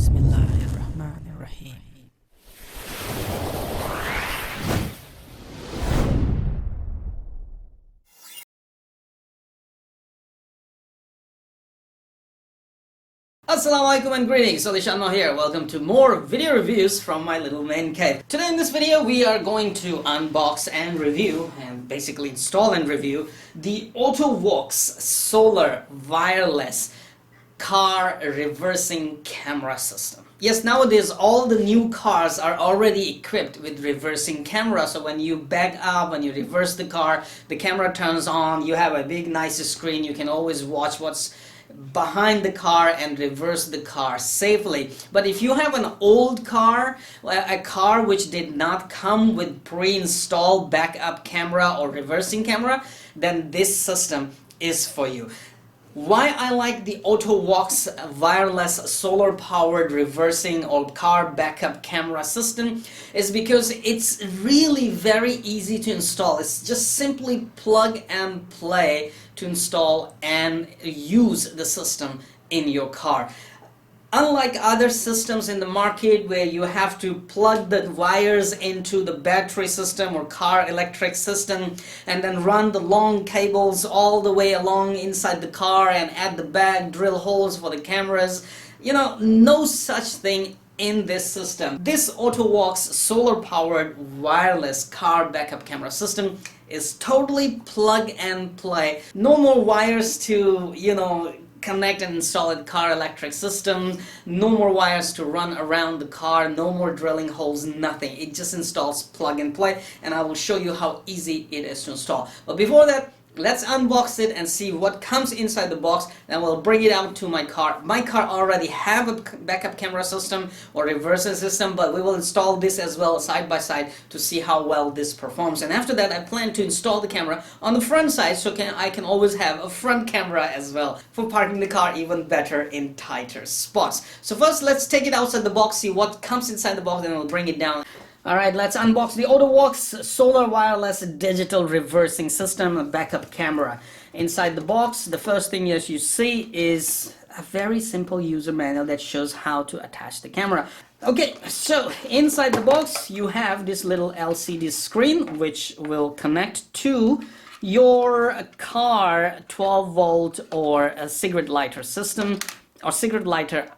Bismillahirrahmanirrahim. Assalamu alaikum and greetings, Solishanno here. Welcome to more video reviews from my little man cave. Today in this video we are going to unbox and review and basically install and review the Auto Vox solar wireless car reversing camera system. Yes, nowadays all the new cars are already equipped with reversing camera, so when you back up, when you reverse the car, the camera turns on, you have a big nice screen, you can always watch what's behind the car and reverse the car safely. But if you have an old car, a car which did not come with pre-installed backup camera or reversing camera, then this system is for you. Why I like the Auto Vox wireless solar powered reversing or car backup camera system is because it's really very easy to install. It's just simply plug and play to install and use the system in your car. Unlike other systems in the market where you have to plug the wires into the battery system or car electric system and then run the long cables all the way along inside the car and at the back drill holes for the cameras, no such thing in this system. This Auto Vox solar powered wireless car backup camera system is totally plug and play. No more wires to, connect and install a car electric system, no more wires to run around the car, no more drilling holes, nothing. It just installs plug and play, and I will show you how easy it is to install. But before that, let's unbox it and see what comes inside the box, and we'll bring it out to my car. My car already have a backup camera system or reversing system, but we will install this as well side by side to see how well this performs. And after that, I plan to install the camera on the front side so I can always have a front camera as well for parking the car even better in tighter spots. So first, let's take it outside the box, see what comes inside the box, and we'll bring it down. Alright, let's unbox the Auto Vox solar wireless digital reversing system backup camera. Inside the box, the first thing as you see is a very simple user manual that shows how to attach the camera. Okay, so inside the box you have this little LCD screen which will connect to your car 12 volt or a cigarette lighter system or cigarette lighter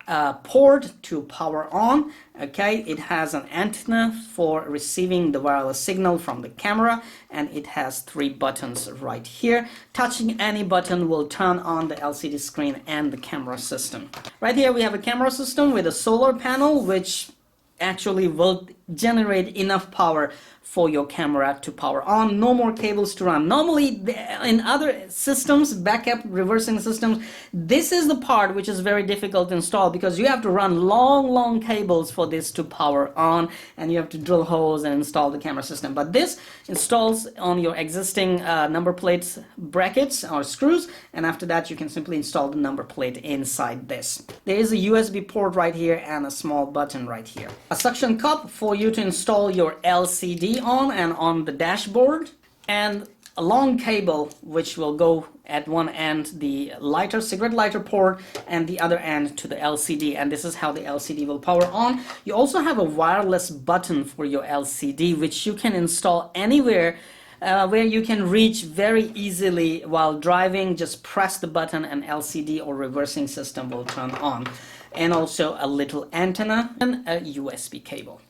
port to power on. Okay, it has an antenna for receiving the wireless signal from the camera, and it has 3 buttons right here. Touching any button will turn on the LCD screen and the camera system. Right here we have a camera system with a solar panel which actually will generate enough power for your camera to power on. No more cables to run. Normally in other systems, backup reversing systems, this is the part which is very difficult to install because you have to run long cables for this to power on, and you have to drill holes and install the camera system. But this installs on your existing number plates brackets or screws, and after that you can simply install the number plate inside this. There is a USB port right here and a small button right here. A suction cup for you to install your LCD on and on the dashboard, and a long cable which will go at one end the cigarette lighter port and the other end to the LCD, and this is how the LCD will power on. You also have a wireless button for your LCD which you can install anywhere where you can reach very easily while driving. Just press the button and LCD or reversing system will turn on. And also a little antenna and a USB cable.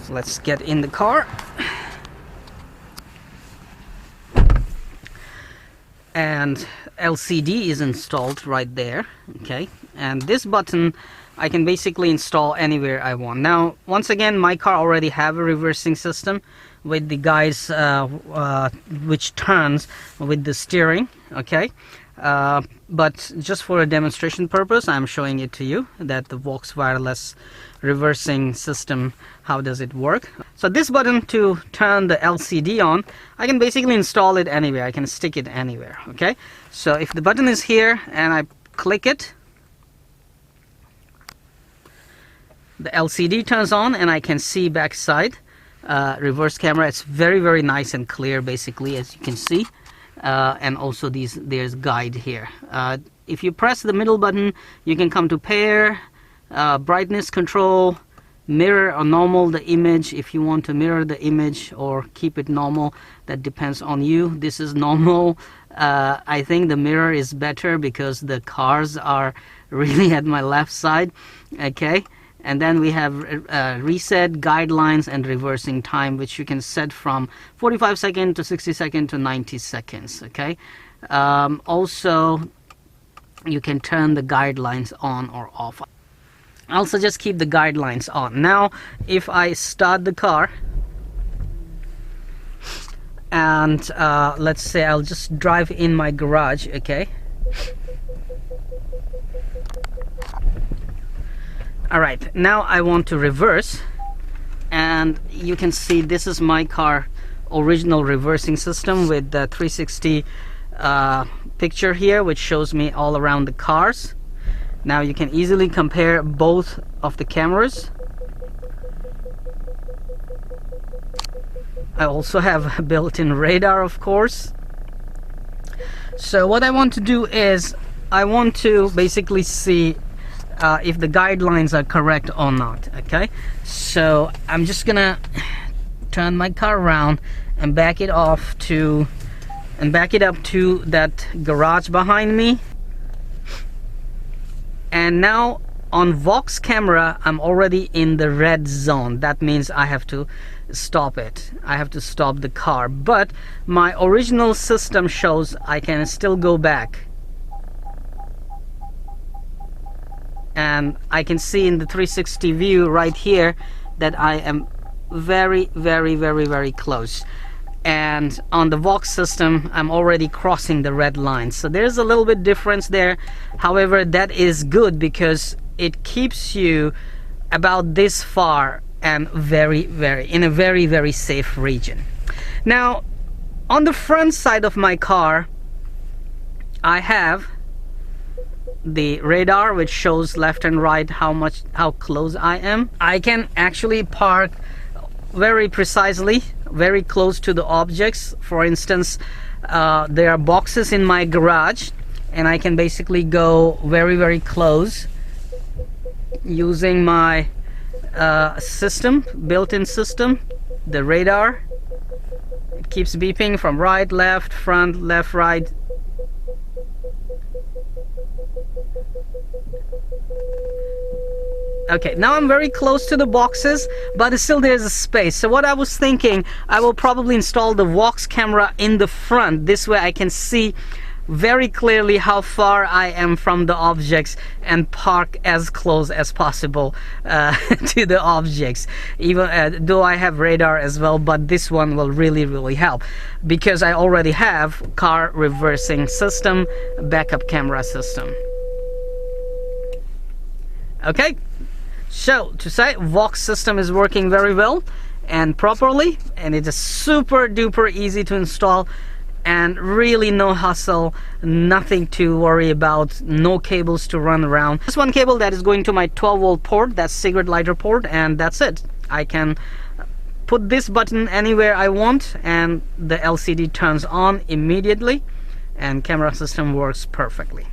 So let's get in the car. And LCD is installed right there. Okay, and this button I can basically install anywhere I want. Now once again, my car already have a reversing system with the guides which turns with the steering. Okay, but just for a demonstration purpose, I'm showing it to you that the Vox wireless reversing system, how does it work. So this button to turn the LCD on, I can basically install it anywhere. I can stick it anywhere. Okay, so if the button is here and I click it, the LCD turns on and I can see backside reverse camera. It's very nice and clear, basically, as you can see. And also there's guide here. If you press the middle button, you can come to pair, brightness control, mirror or normal the image. If you want to mirror the image or keep it normal, that depends on you. This is normal. I think the mirror is better because the cars are really at my left side. Okay. And then we have reset, guidelines, and reversing time, which you can set from 45 seconds to 60 seconds to 90 seconds. Okay. Also, you can turn the guidelines on or off. I'll suggest keep the guidelines on. Now, if I start the car, and let's say I'll just drive in my garage. Okay. Alright, now I want to reverse, and you can see this is my car original reversing system with the 360 picture here, which shows me all around the cars. Now you can easily compare both of the cameras. I also have a built-in radar, of course. So what I want to do is I want to basically see if the guidelines are correct or not. Okay, so I'm just gonna turn my car around and back it up to that garage behind me. And now on Vox camera, I'm already in the red zone. That means I have to stop it. I have to stop the car. But my original system shows I can still go back. And I can see in the 360 view right here that I am very close. And on the Vox system, I'm already crossing the red line. So there's a little bit difference there. However, that is good because it keeps you about this far and in a very safe region. Now, on the front side of my car, I have the radar, which shows left and right how close I am. I can actually park very precisely, very close to the objects. For instance, there are boxes in my garage, and I can basically go very close using my system, built-in system, the radar. It keeps beeping from right, left, front, left, right. Okay, now I'm very close to the boxes, but still there's a space. So what I was thinking, I will probably install the Vox camera in the front. This way I can see very clearly how far I am from the objects and park as close as possible to the objects. Even though I have radar as well, but this one will really help because I already have car reversing system, backup camera system. Okay. So to say, Vox system is working very well and properly, and it is super duper easy to install and really no hassle, nothing to worry about, no cables to run around. Just one cable that is going to my 12-volt port, that's cigarette lighter port, and that's it. I can put this button anywhere I want and the LCD turns on immediately and camera system works perfectly.